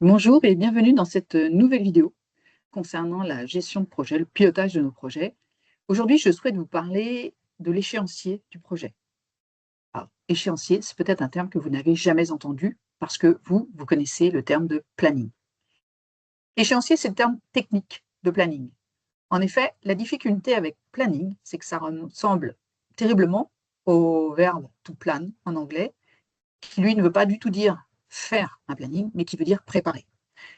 Bonjour et bienvenue dans cette nouvelle vidéo concernant la gestion de projet, le pilotage de nos projets. Aujourd'hui, je souhaite vous parler de l'échéancier du projet. Alors, échéancier, c'est peut-être un terme que vous n'avez jamais entendu parce que vous connaissez le terme de planning. Échéancier, c'est le terme technique de planning. En effet, la difficulté avec planning, c'est que ça ressemble terriblement au verbe to plan en anglais, qui lui ne veut pas du tout dire faire un planning, mais qui veut dire préparer.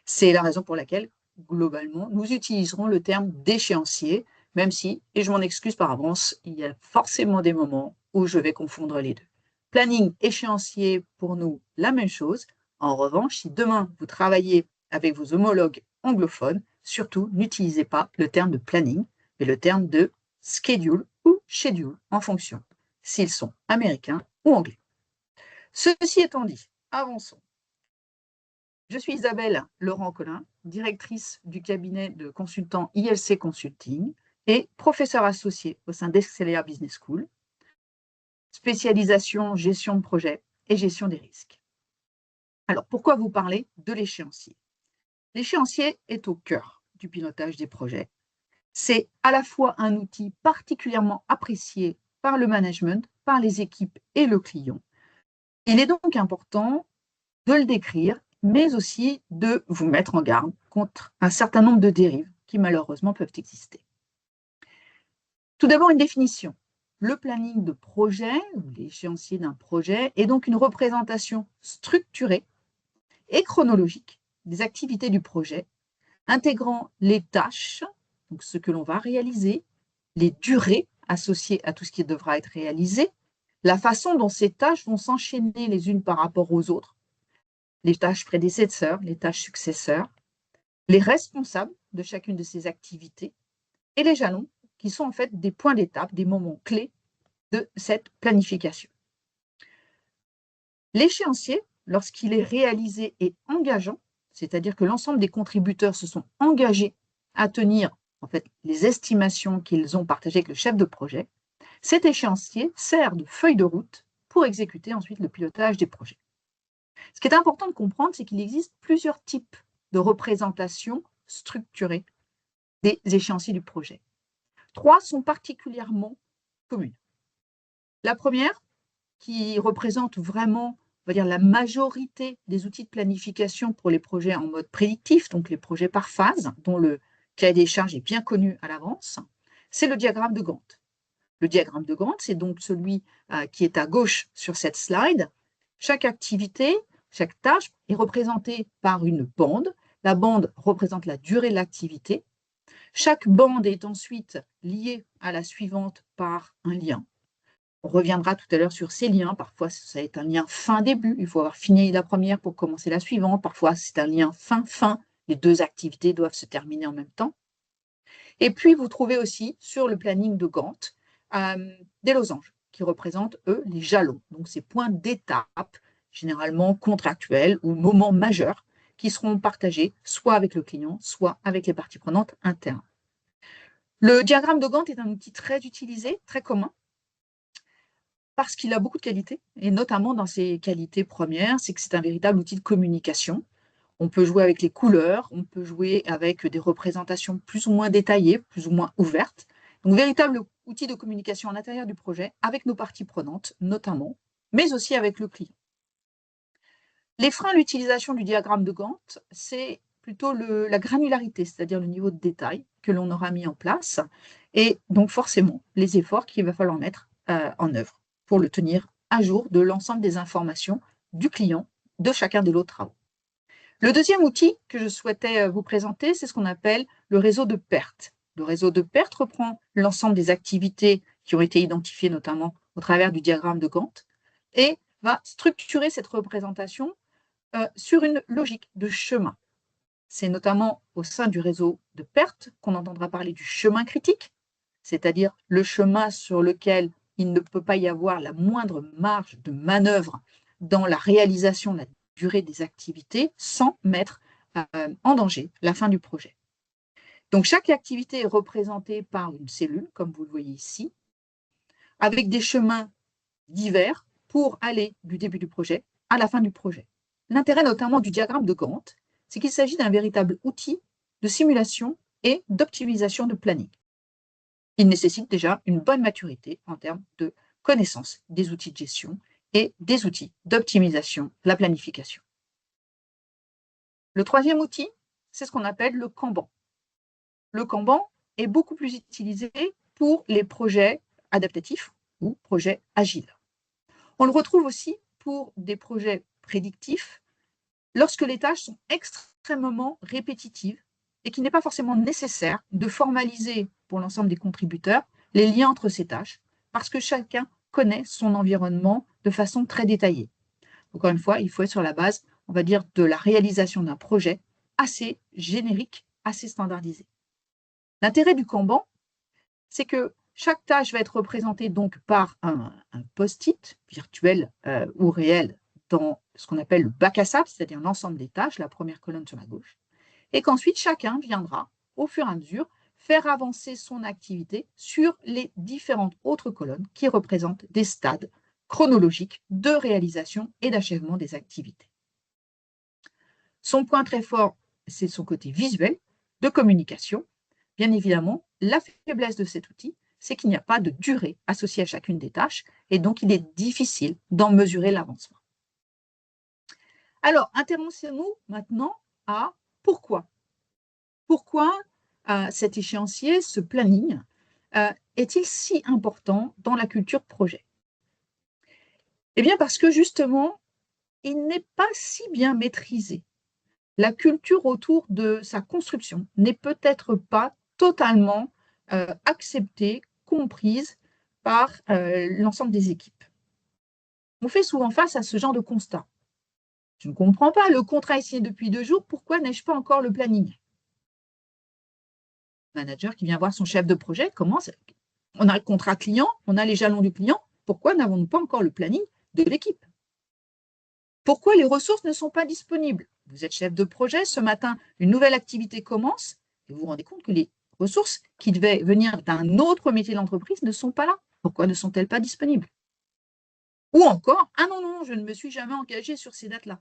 C'est la raison pour laquelle, globalement, nous utiliserons le terme d'échéancier, même si, et je m'en excuse par avance, il y a forcément des moments où je vais confondre les deux. Planning, échéancier, pour nous, la même chose. En revanche, si demain vous travaillez avec vos homologues anglophones, surtout n'utilisez pas le terme de planning, mais le terme de schedule ou schedule en fonction, s'ils sont américains ou anglais. Ceci étant dit, avançons. Je suis Isabelle Laurent-Collin, directrice du cabinet de consultants ILC Consulting et professeure associée au sein d'Excelia Business School, spécialisation gestion de projet et gestion des risques. Alors, pourquoi vous parler de l'échéancier? L'échéancier est au cœur du pilotage des projets. C'est à la fois un outil particulièrement apprécié par le management, par les équipes et le client. Il est donc important de le décrire, mais aussi de vous mettre en garde contre un certain nombre de dérives qui malheureusement peuvent exister. Tout d'abord, une définition. Le planning de projet, ou l'échéancier d'un projet, est donc une représentation structurée et chronologique des activités du projet, intégrant les tâches, donc ce que l'on va réaliser, les durées associées à tout ce qui devra être réalisé, la façon dont ces tâches vont s'enchaîner les unes par rapport aux autres, les tâches prédécesseurs, les tâches successeurs, les responsables de chacune de ces activités et les jalons qui sont en fait des points d'étape, des moments clés de cette planification. L'échéancier, lorsqu'il est réalisé et engageant, c'est-à-dire que l'ensemble des contributeurs se sont engagés à tenir en fait les estimations qu'ils ont partagées avec le chef de projet, cet échéancier sert de feuille de route pour exécuter ensuite le pilotage des projets. Ce qui est important de comprendre, c'est qu'il existe plusieurs types de représentations structurées des échéanciers du projet. 3 sont particulièrement communes. La première, qui représente vraiment, on va dire, la majorité des outils de planification pour les projets en mode prédictif, donc les projets par phase, dont le cahier des charges est bien connu à l'avance, c'est le diagramme de Gantt. Le diagramme de Gantt, c'est donc celui qui est à gauche sur cette slide. Chaque activité, chaque tâche est représentée par une bande. La bande représente la durée de l'activité. Chaque bande est ensuite liée à la suivante par un lien. On reviendra tout à l'heure sur ces liens. Parfois, ça va être un lien fin-début. Il faut avoir fini la première pour commencer la suivante. Parfois, c'est un lien fin-fin. Les deux activités doivent se terminer en même temps. Et puis, vous trouvez aussi sur le planning de Gantt des losanges qui représentent, eux, les jalons. Donc, ces points d'étape, généralement contractuels ou moments majeurs, qui seront partagés soit avec le client, soit avec les parties prenantes internes. Le diagramme de Gantt est un outil très utilisé, très commun, parce qu'il a beaucoup de qualités, et notamment dans ses qualités premières, c'est que c'est un véritable outil de communication. On peut jouer avec les couleurs, on peut jouer avec des représentations plus ou moins détaillées, plus ou moins ouvertes. Donc, véritable outil de communication à l'intérieur du projet, avec nos parties prenantes, notamment, mais aussi avec le client. Les freins à l'utilisation du diagramme de Gantt, c'est plutôt la granularité, c'est-à-dire le niveau de détail que l'on aura mis en place, et donc forcément les efforts qu'il va falloir mettre en œuvre pour le tenir à jour de l'ensemble des informations du client de chacun des lots de travaux. Le deuxième outil que je souhaitais vous présenter, c'est ce qu'on appelle le réseau de perte. Le réseau de perte reprend l'ensemble des activités qui ont été identifiées notamment au travers du diagramme de Gantt et va structurer cette représentation sur une logique de chemin. C'est notamment au sein du réseau de perte qu'on entendra parler du chemin critique, c'est-à-dire le chemin sur lequel il ne peut pas y avoir la moindre marge de manœuvre dans la réalisation de la durée des activités sans mettre en danger la fin du projet. Donc chaque activité est représentée par une cellule, comme vous le voyez ici, avec des chemins divers pour aller du début du projet à la fin du projet. L'intérêt notamment du diagramme de Gantt, c'est qu'il s'agit d'un véritable outil de simulation et d'optimisation de planning. Il nécessite déjà une bonne maturité en termes de connaissance des outils de gestion et des outils d'optimisation de la planification. Le troisième outil, c'est ce qu'on appelle le Kanban. Le Kanban est beaucoup plus utilisé pour les projets adaptatifs ou projets agiles. On le retrouve aussi pour des projets prédictifs lorsque les tâches sont extrêmement répétitives et qu'il n'est pas forcément nécessaire de formaliser pour l'ensemble des contributeurs les liens entre ces tâches parce que chacun connaît son environnement de façon très détaillée. Encore une fois, il faut être sur la base, on va dire, de la réalisation d'un projet assez générique, assez standardisé. L'intérêt du Kanban, c'est que chaque tâche va être représentée donc par un post-it virtuel ou réel dans ce qu'on appelle le bac à sable, c'est-à-dire l'ensemble des tâches, la première colonne sur la gauche, et qu'ensuite chacun viendra, au fur et à mesure, faire avancer son activité sur les différentes autres colonnes qui représentent des stades chronologiques de réalisation et d'achèvement des activités. Son point très fort, c'est son côté visuel, de communication. Bien évidemment, la faiblesse de cet outil, c'est qu'il n'y a pas de durée associée à chacune des tâches, et donc il est difficile d'en mesurer l'avancement. Alors, intéressons-nous maintenant à pourquoi. Pourquoi cet échéancier, ce planning, est-il si important dans la culture projet? Eh bien, parce que justement, il n'est pas si bien maîtrisé. La culture autour de sa construction n'est peut-être pas totalement acceptée, comprise par l'ensemble des équipes. On fait souvent face à ce genre de constat. Je ne comprends pas, le contrat est signé depuis 2 jours, pourquoi n'ai-je pas encore le planning? Manager qui vient voir son chef de projet, on a le contrat client, on a les jalons du client, pourquoi n'avons-nous pas encore le planning de l'équipe? Pourquoi les ressources ne sont pas disponibles? Vous êtes chef de projet, ce matin, une nouvelle activité commence, et vous vous rendez compte que les ressources qui devaient venir d'un autre métier de l'entreprise ne sont pas là. Pourquoi ne sont-elles pas disponibles? Ou encore, ah non, non, je ne me suis jamais engagé sur ces dates-là.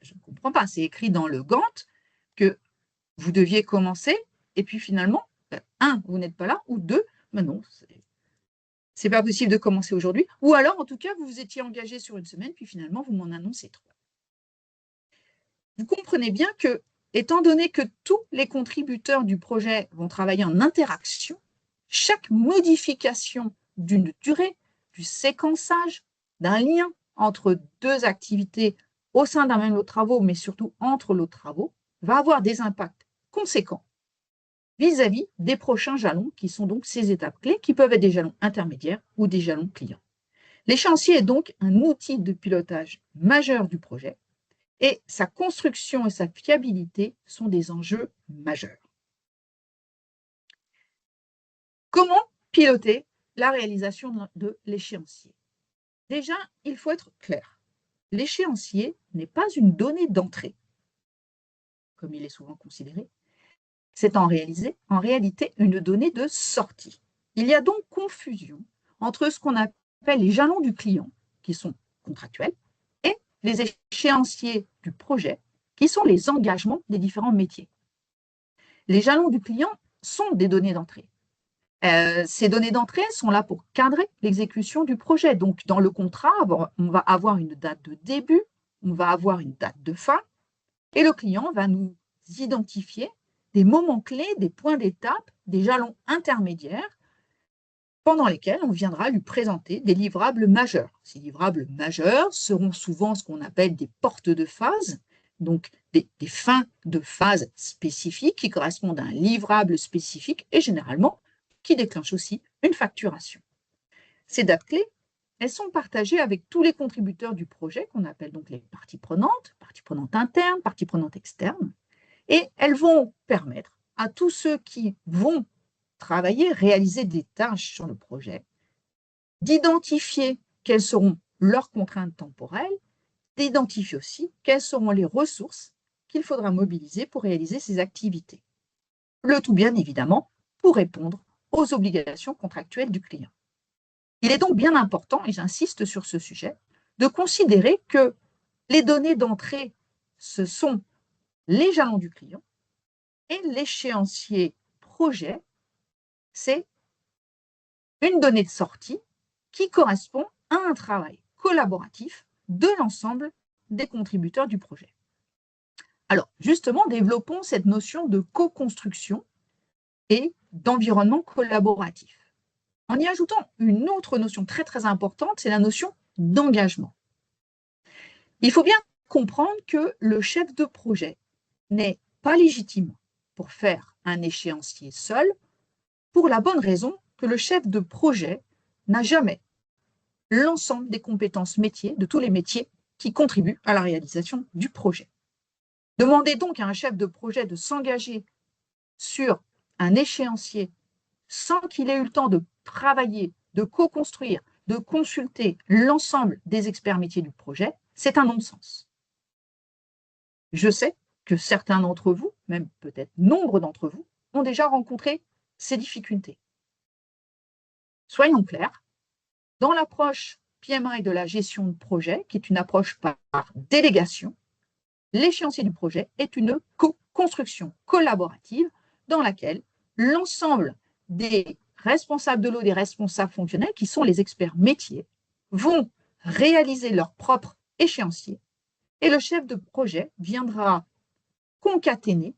Je ne comprends pas, c'est écrit dans le Gantt que vous deviez commencer, et puis finalement, un, vous n'êtes pas là, ou deux, ben non, c'est pas possible de commencer aujourd'hui. Ou alors, en tout cas, vous vous étiez engagé sur une semaine, puis finalement, vous m'en annoncez 3. Vous comprenez bien que, étant donné que tous les contributeurs du projet vont travailler en interaction, chaque modification d'une durée, du séquençage, d'un lien entre 2 activités au sein d'un même lot de travaux, mais surtout entre lots de travaux, va avoir des impacts conséquents vis-à-vis des prochains jalons, qui sont donc ces étapes clés, qui peuvent être des jalons intermédiaires ou des jalons clients. L'échéancier est donc un outil de pilotage majeur du projet, et sa construction et sa fiabilité sont des enjeux majeurs. Comment piloter la réalisation de l'échéancier? Déjà, il faut être clair. L'échéancier n'est pas une donnée d'entrée, comme il est souvent considéré. C'est en réalité une donnée de sortie. Il y a donc confusion entre ce qu'on appelle les jalons du client, qui sont contractuels, et les échéanciers du projet, qui sont les engagements des différents métiers. Les jalons du client sont des données d'entrée. Ces données d'entrée sont là pour cadrer l'exécution du projet. Donc, dans le contrat, on va avoir une date de début, on va avoir une date de fin, et le client va nous identifier des moments clés, des points d'étape, des jalons intermédiaires pendant lesquels on viendra lui présenter des livrables majeurs. Ces livrables majeurs seront souvent ce qu'on appelle des portes de phase, donc des fins de phase spécifiques qui correspondent à un livrable spécifique et généralement qui déclenchent aussi une facturation. Ces dates clés, elles sont partagées avec tous les contributeurs du projet qu'on appelle donc les parties prenantes internes, parties prenantes externes, et elles vont permettre à tous ceux qui vont travailler, réaliser des tâches sur le projet, d'identifier quelles seront leurs contraintes temporelles, d'identifier aussi quelles seront les ressources qu'il faudra mobiliser pour réaliser ces activités. Le tout, bien évidemment, pour répondre aux obligations contractuelles du client. Il est donc bien important, et j'insiste sur ce sujet, de considérer que les données d'entrée, ce sont les jalons du client, et l'échéancier projet, c'est une donnée de sortie qui correspond à un travail collaboratif de l'ensemble des contributeurs du projet. Alors, justement, développons cette notion de co-construction et d'environnement collaboratif, en y ajoutant une autre notion très très importante, c'est la notion d'engagement. Il faut bien comprendre que le chef de projet n'est pas légitime pour faire un échéancier seul, pour la bonne raison que le chef de projet n'a jamais l'ensemble des compétences métiers, de tous les métiers qui contribuent à la réalisation du projet. Demandez donc à un chef de projet de s'engager sur un échéancier sans qu'il ait eu le temps de travailler, de co-construire, de consulter l'ensemble des experts métiers du projet, c'est un non-sens. Je sais que certains d'entre vous, même peut-être nombre d'entre vous, ont déjà rencontré ces difficultés. Soyons clairs, dans l'approche PMI de la gestion de projet, qui est une approche par délégation, l'échéancier du projet est une co-construction collaborative dans laquelle l'ensemble des responsables de l'eau, des responsables fonctionnels, qui sont les experts métiers, vont réaliser leur propre échéancier et le chef de projet viendra concaténer,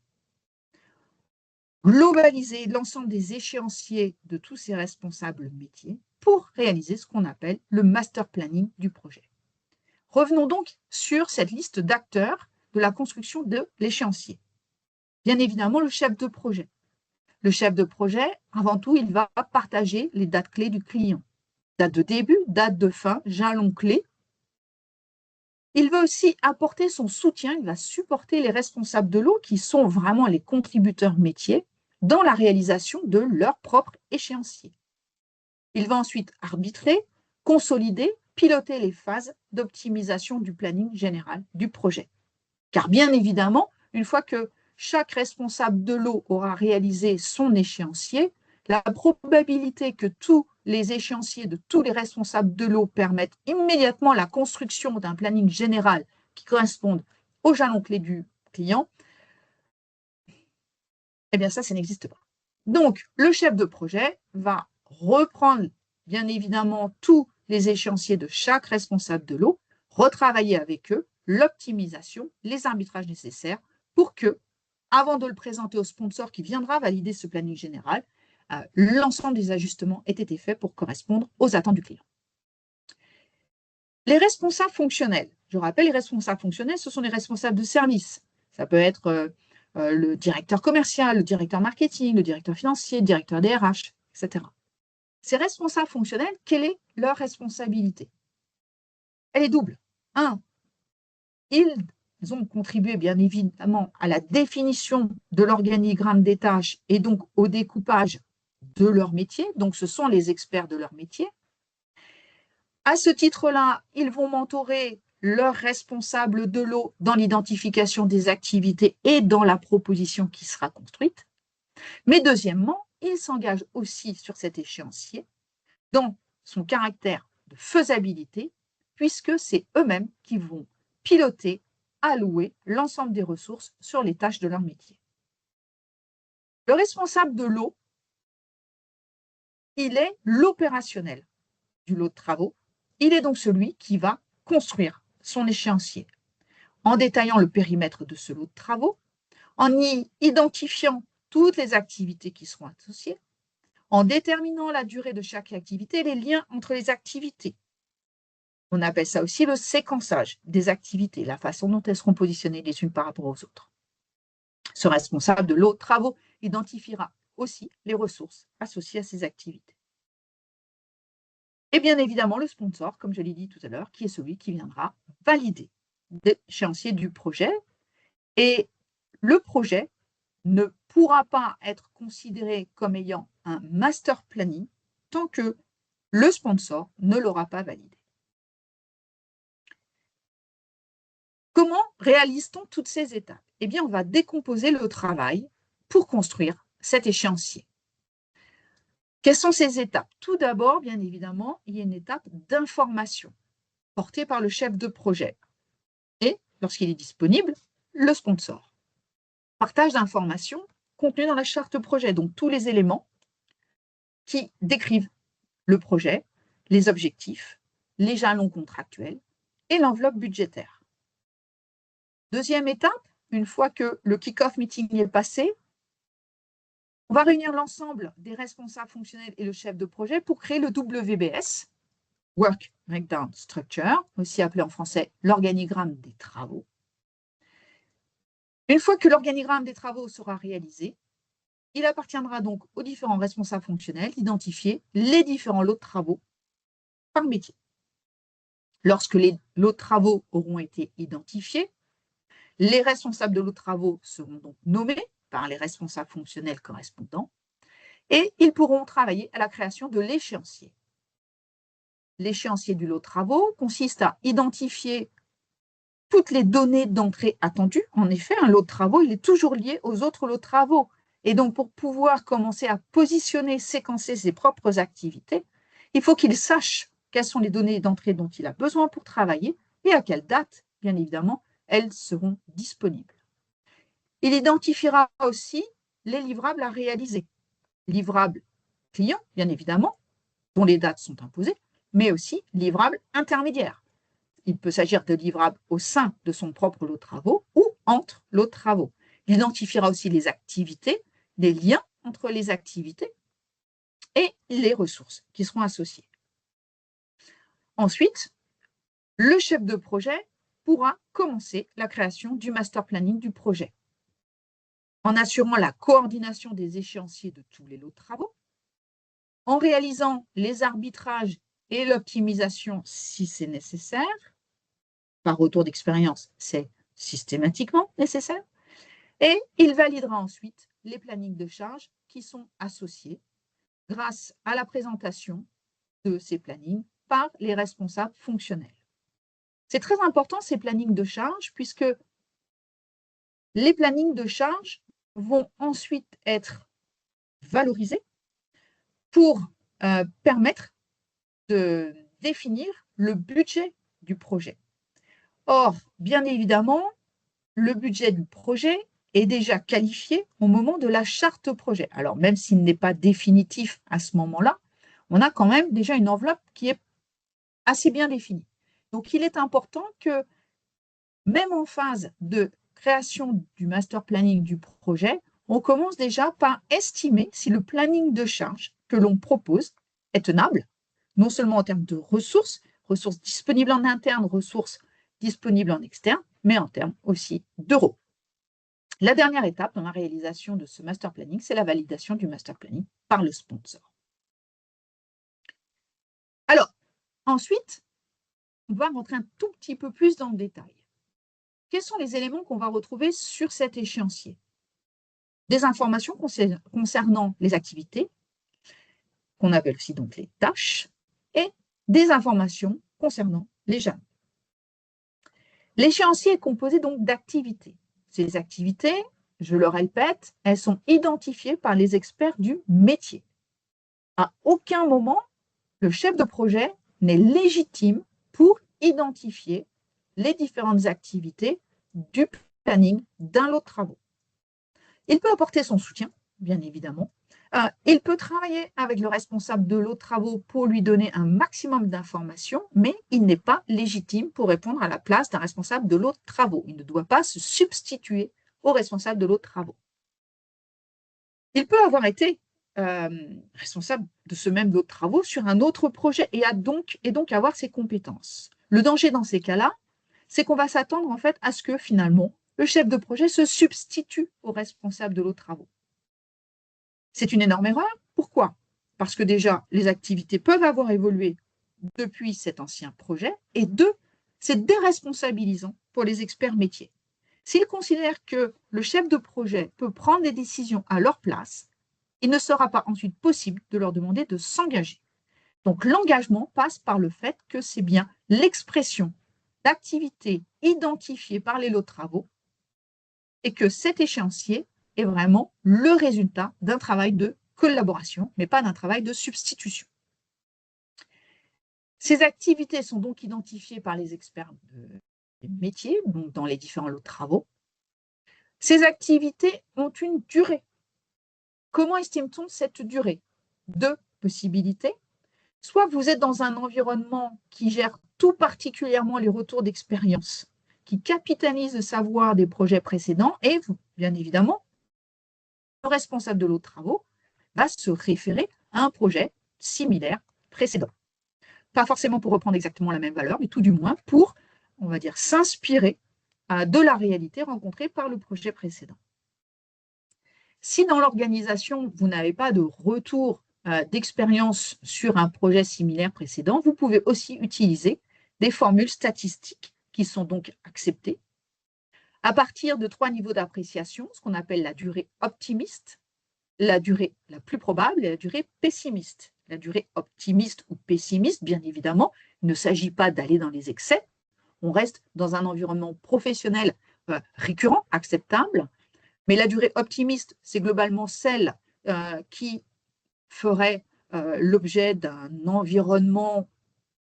globaliser l'ensemble des échéanciers de tous ces responsables métiers pour réaliser ce qu'on appelle le master planning du projet. Revenons donc sur cette liste d'acteurs de la construction de l'échéancier. Bien évidemment, le chef de projet. Le chef de projet, avant tout, il va partager les dates clés du client. Date de début, date de fin, jalon clé. Il va aussi apporter son soutien, il va supporter les responsables de l'eau qui sont vraiment les contributeurs métiers dans la réalisation de leur propre échéancier. Il va ensuite arbitrer, consolider, piloter les phases d'optimisation du planning général du projet. Car bien évidemment, une fois que chaque responsable de l'eau aura réalisé son échéancier, la probabilité que tous les échéanciers de tous les responsables de l'eau permettent immédiatement la construction d'un planning général qui corresponde au jalon clé du client, eh bien ça n'existe pas. Donc, le chef de projet va reprendre bien évidemment tous les échéanciers de chaque responsable de l'eau, retravailler avec eux l'optimisation, les arbitrages nécessaires pour que, avant de le présenter au sponsor qui viendra valider ce planning général, l'ensemble des ajustements ait été fait pour correspondre aux attentes du client. Les responsables fonctionnels, je rappelle, les responsables fonctionnels, ce sont les responsables de service. Ça peut être le directeur commercial, le directeur marketing, le directeur financier, le directeur DRH, etc. Ces responsables fonctionnels, quelle est leur responsabilité? Elle est double. Un, ils ont contribué bien évidemment à la définition de l'organigramme des tâches et donc au découpage de leur métier. Donc, ce sont les experts de leur métier. À ce titre-là, ils vont mentorer leurs responsables de l'eau dans l'identification des activités et dans la proposition qui sera construite. Mais deuxièmement, ils s'engagent aussi sur cet échéancier dans son caractère de faisabilité, puisque c'est eux-mêmes qui vont piloter, allouer l'ensemble des ressources sur les tâches de leur métier. Le responsable de l'eau, il est l'opérationnel du lot de travaux. Il est donc celui qui va construire son échéancier en détaillant le périmètre de ce lot de travaux, en y identifiant toutes les activités qui seront associées, en déterminant la durée de chaque activité et les liens entre les activités. On appelle ça aussi le séquençage des activités, la façon dont elles seront positionnées les unes par rapport aux autres. Ce responsable de lot de travaux identifiera aussi les ressources associées à ces activités. Et bien évidemment, le sponsor, comme je l'ai dit tout à l'heure, qui est celui qui viendra valider l'échéancier du projet. Et le projet ne pourra pas être considéré comme ayant un master planning tant que le sponsor ne l'aura pas validé. Comment réalise-t-on toutes ces étapes? Eh bien, on va décomposer le travail pour construire cet échéancier. Quelles sont ces étapes? Tout d'abord, bien évidemment, il y a une étape d'information portée par le chef de projet et, lorsqu'il est disponible, le sponsor. partage d'informations contenues dans la charte projet, donc tous les éléments qui décrivent le projet, les objectifs, les jalons contractuels et l'enveloppe budgétaire. Deuxième étape, une fois que le kick-off meeting est passé, on va réunir l'ensemble des responsables fonctionnels et le chef de projet pour créer le WBS, Work Breakdown Structure, aussi appelé en français l'organigramme des travaux. Une fois que l'organigramme des travaux sera réalisé, il appartiendra donc aux différents responsables fonctionnels d'identifier les différents lots de travaux par métier. Lorsque les lots de travaux auront été identifiés, les responsables de lots de travaux seront donc nommés par les responsables fonctionnels correspondants et ils pourront travailler à la création de l'échéancier. L'échéancier du lot de travaux consiste à identifier toutes les données d'entrée attendues. En effet, un lot de travaux, il est toujours lié aux autres lots de travaux. Et donc, pour pouvoir commencer à positionner, séquencer ses propres activités, il faut qu'il sache quelles sont les données d'entrée dont il a besoin pour travailler et à quelle date, bien évidemment, elles seront disponibles. Il identifiera aussi les livrables à réaliser. Livrables clients, bien évidemment, dont les dates sont imposées, mais aussi livrables intermédiaires. Il peut s'agir de livrables au sein de son propre lot de travaux ou entre lots de travaux. Il identifiera aussi les activités, les liens entre les activités et les ressources qui seront associées. Ensuite, le chef de projet pourra commencer la création du master planning du projet en assurant la coordination des échéanciers de tous les lots de travaux, en réalisant les arbitrages et l'optimisation si c'est nécessaire. Par retour d'expérience, c'est systématiquement nécessaire. Et il validera ensuite les plannings de charge qui sont associés grâce à la présentation de ces plannings par les responsables fonctionnels. C'est très important ces plannings de charge puisque les plannings de charge vont ensuite être valorisés pour permettre de définir le budget du projet. Or, bien évidemment, le budget du projet est déjà qualifié au moment de la charte projet. Alors, même s'il n'est pas définitif à ce moment-là, on a quand même déjà une enveloppe qui est assez bien définie. Donc, il est important que, même en phase de création du master planning du projet, on commence déjà par estimer si le planning de charge que l'on propose est tenable, non seulement en termes de ressources disponibles en interne, ressources disponibles en externe, mais en termes aussi d'euros. La dernière étape dans la réalisation de ce master planning, c'est la validation du master planning par le sponsor. Alors, ensuite, on va rentrer un tout petit peu plus dans le détail. Quels sont les éléments qu'on va retrouver sur cet échéancier? Des informations concernant les activités, qu'on appelle aussi donc les tâches, et des informations concernant les jalons. L'échéancier est composé donc d'activités. Ces activités, je le répète, elles sont identifiées par les experts du métier. À aucun moment, le chef de projet n'est légitime pour identifier les différentes activités du planning d'un lot de travaux. Il peut apporter son soutien, bien évidemment. Il peut travailler avec le responsable de lot de travaux pour lui donner un maximum d'informations, mais il n'est pas légitime pour répondre à la place d'un responsable de lot de travaux. Il ne doit pas se substituer au responsable de lot de travaux. Il peut avoir été responsable de ce même lot de travaux sur un autre projet et donc avoir ses compétences. Le danger dans ces cas-là, c'est qu'on va s'attendre en fait à ce que finalement le chef de projet se substitue au responsable de lot de travaux. C'est une énorme erreur. Pourquoi? Parce que déjà, les activités peuvent avoir évolué depuis cet ancien projet et deux, c'est déresponsabilisant pour les experts métiers. S'ils considèrent que le chef de projet peut prendre des décisions à leur place, il ne sera pas ensuite possible de leur demander de s'engager. Donc l'engagement passe par le fait que c'est bien l'expression d'activités identifiées par les lots de travaux et que cet échéancier est vraiment le résultat d'un travail de collaboration, mais pas d'un travail de substitution. Ces activités sont donc identifiées par les experts de métier, donc dans les différents lots de travaux. Ces activités ont une durée. Comment estime-t-on cette durée? Deux possibilités. Soit vous êtes dans un environnement qui gère tout particulièrement les retours d'expérience, qui capitalise le savoir des projets précédents, et vous, bien évidemment, le responsable de l'autre travaux va se référer à un projet similaire précédent. Pas forcément pour reprendre exactement la même valeur, mais tout du moins pour, on va dire, s'inspirer de la réalité rencontrée par le projet précédent. Si dans l'organisation, vous n'avez pas de retour d'expérience sur un projet similaire précédent, vous pouvez aussi utiliser des formules statistiques qui sont donc acceptées à partir de 3 niveaux d'appréciation, ce qu'on appelle la durée optimiste, la durée la plus probable et la durée pessimiste. La durée optimiste ou pessimiste, bien évidemment, il ne s'agit pas d'aller dans les excès. On reste dans un environnement professionnel récurrent, acceptable. Mais la durée optimiste, c'est globalement celle qui ferait l'objet d'un environnement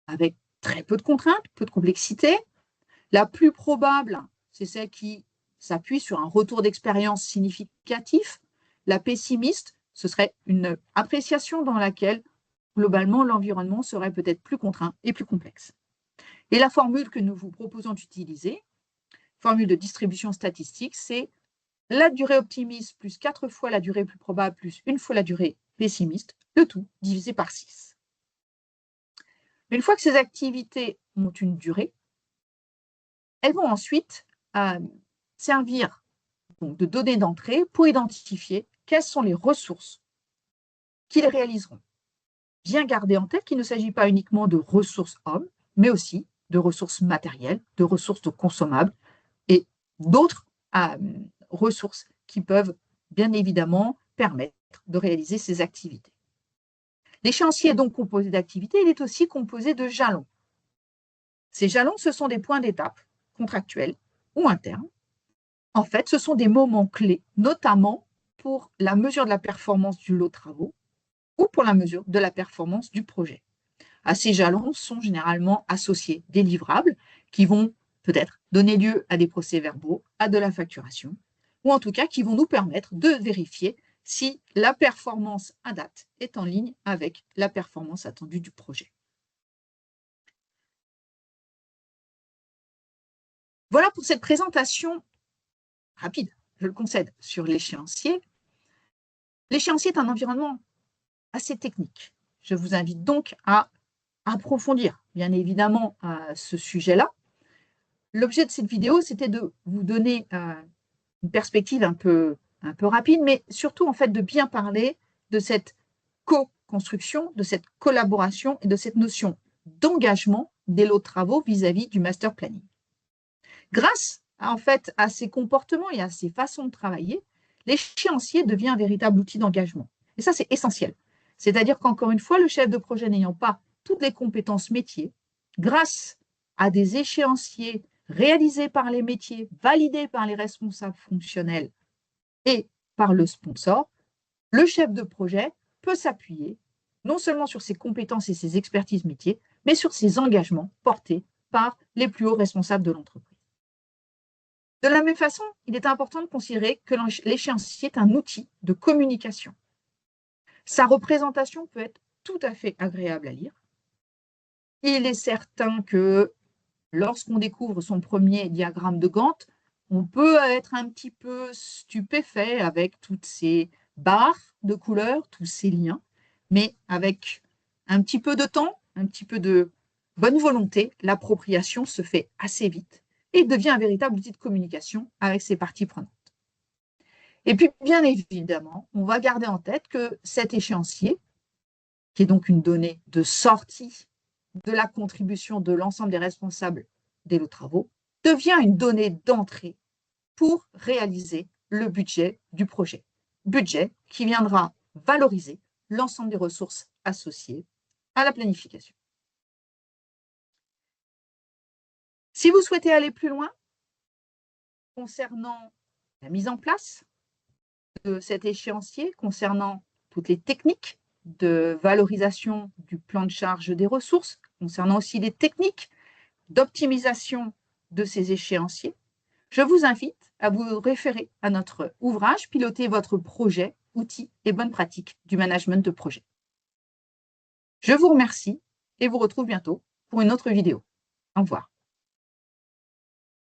avec très peu de contraintes, peu de complexité. La plus probable, c'est celle qui s'appuie sur un retour d'expérience significatif. La pessimiste, ce serait une appréciation dans laquelle, globalement, l'environnement serait peut-être plus contraint et plus complexe. Et la formule que nous vous proposons d'utiliser, formule de distribution statistique, c'est la durée optimiste plus 4 fois la durée plus probable plus 1 fois la durée pessimiste, le tout divisé par 6. Mais une fois que ces activités ont une durée, elles vont ensuite servir donc, de données d'entrée pour identifier quelles sont les ressources qui les réaliseront. Bien garder en tête qu'il ne s'agit pas uniquement de ressources hommes, mais aussi de ressources matérielles, de ressources de consommables et d'autres ressources qui peuvent bien évidemment permettre de réaliser ces activités. L'échéancier est donc composé d'activités, il est aussi composé de jalons. Ces jalons, ce sont des points d'étape contractuels ou internes. En fait, ce sont des moments clés, notamment pour la mesure de la performance du lot de travaux ou pour la mesure de la performance du projet. À ces jalons sont généralement associés des livrables qui vont peut-être donner lieu à des procès-verbaux, à de la facturation, ou en tout cas qui vont nous permettre de vérifier si la performance à date est en ligne avec la performance attendue du projet. Voilà pour cette présentation rapide, je le concède, sur l'échéancier. L'échéancier est un environnement assez technique. Je vous invite donc à approfondir, bien évidemment, ce sujet-là. L'objet de cette vidéo, c'était de vous donner une perspective un peu rapide, mais surtout, en fait, de bien parler de cette co-construction, de cette collaboration et de cette notion d'engagement des lots de travaux vis-à-vis du master planning. Grâce, en fait, à ces comportements et à ces façons de travailler, l'échéancier devient un véritable outil d'engagement. Et ça, c'est essentiel. C'est-à-dire qu'encore une fois, le chef de projet n'ayant pas toutes les compétences métiers, grâce à des échéanciers réalisés par les métiers, validés par les responsables fonctionnels et par le sponsor, le chef de projet peut s'appuyer non seulement sur ses compétences et ses expertises métiers, mais sur ses engagements portés par les plus hauts responsables de l'entreprise. De la même façon, il est important de considérer que l'échéancier est un outil de communication. Sa représentation peut être tout à fait agréable à lire. Il est certain que lorsqu'on découvre son premier diagramme de Gantt, on peut être un petit peu stupéfait avec toutes ces barres de couleurs, tous ces liens, mais avec un petit peu de temps, un petit peu de bonne volonté, l'appropriation se fait assez vite et devient un véritable outil de communication avec ses parties prenantes. Et puis, bien évidemment, on va garder en tête que cet échéancier, qui est donc une donnée de sortie de la contribution de l'ensemble des responsables des lots de travaux, devient une donnée d'entrée pour réaliser le budget du projet. Budget qui viendra valoriser l'ensemble des ressources associées à la planification. Si vous souhaitez aller plus loin concernant la mise en place de cet échéancier, concernant toutes les techniques de valorisation du plan de charge des ressources, concernant aussi les techniques d'optimisation de ces échéanciers, Je vous invite à vous référer à notre ouvrage « Piloter votre projet, outils et bonnes pratiques du management de projet ». Je vous remercie et vous retrouve bientôt pour une autre vidéo. Au revoir.